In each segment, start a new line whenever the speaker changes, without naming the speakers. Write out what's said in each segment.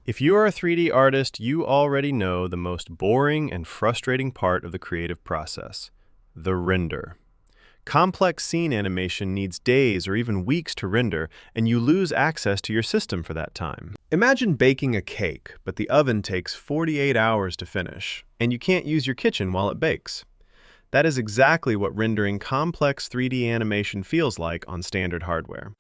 If you are a 3D artist, you already know the most boring and frustrating part of the creative process, the render. Complex scene animation needs days or even weeks to render, and you lose access to your system for that time. Imagine baking a cake, but the oven takes 48 hours to finish, and you can't use your kitchen while it bakes. That is exactly what rendering complex 3D animation feels like on standard hardware.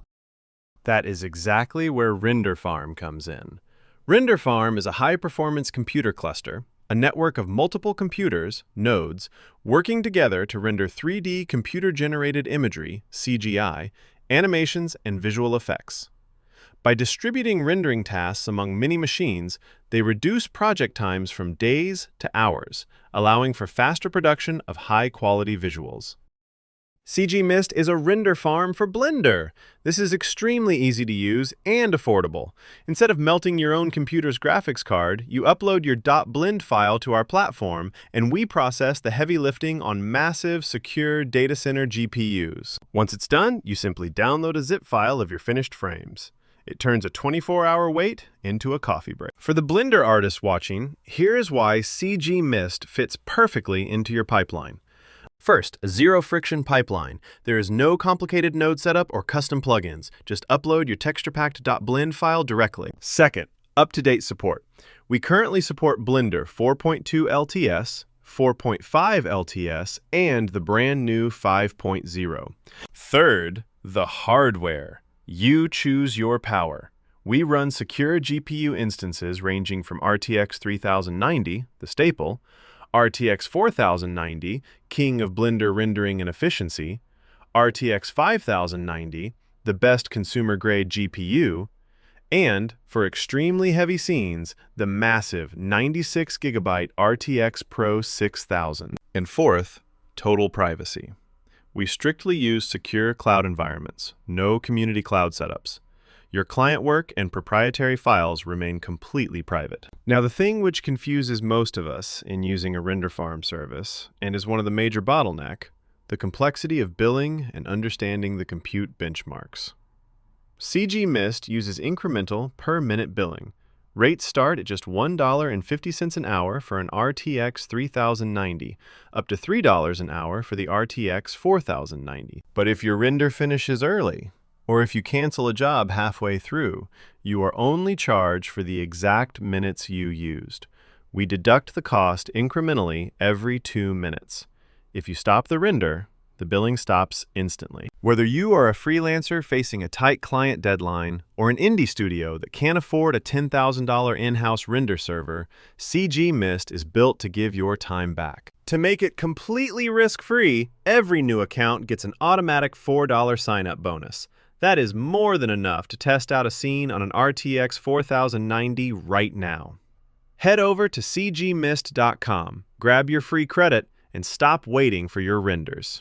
That is exactly where Renderfarm comes in. Renderfarm is a high-performance computer cluster, a network of multiple computers, nodes, working together to render 3D computer-generated imagery, CGI, animations, and visual effects. By distributing rendering tasks among many machines, they reduce project times from days to hours, allowing for faster production of high-quality visuals. CG Mist is a render farm for Blender. This is extremely easy to use and affordable. Instead of melting your own computer's graphics card, you upload your .blend file to our platform, and we process the heavy lifting on massive, secure data center GPUs. Once it's done, you simply download a zip file of your finished frames. It turns a 24-hour wait into a coffee break. For the Blender artists watching, here is why CG Mist fits perfectly into your pipeline. First, a zero-friction pipeline. There is no complicated node setup or custom plugins. Just upload your texturepacked.blend file directly. Second, up-to-date support. We currently support Blender 4.2 LTS, 4.5 LTS, and the brand new 5.0. Third, the hardware. You choose your power. We run secure GPU instances ranging from RTX 3090, the staple, RTX 4090, king of Blender rendering and efficiency, RTX 5090, the best consumer-grade GPU, and, for extremely heavy scenes, the massive 96GB RTX Pro 6000. And fourth, total privacy. We strictly use secure cloud environments, no community cloud setups. Your client work and proprietary files remain completely private. Now, the thing which confuses most of us in using a Renderfarm service, and is one of the major bottlenecks, the complexity of billing and understanding the compute benchmarks. CG Mist uses incremental per-minute billing. Rates start at just $1.50 an hour for an RTX 3090, up to $3 an hour for the RTX 4090. But if your render finishes early, or if you cancel a job halfway through, you are only charged for the exact minutes you used. We deduct the cost incrementally every 2 minutes. If you stop the render, the billing stops instantly. Whether you are a freelancer facing a tight client deadline or an indie studio that can't afford a $10,000 in-house render server, CG Mist is built to give your time back. To make it completely risk-free, every new account gets an automatic $4 sign-up bonus. That is more than enough to test out a scene on an RTX 4090 right now. Head over to cgmist.com, grab your free credit, and stop waiting for your renders.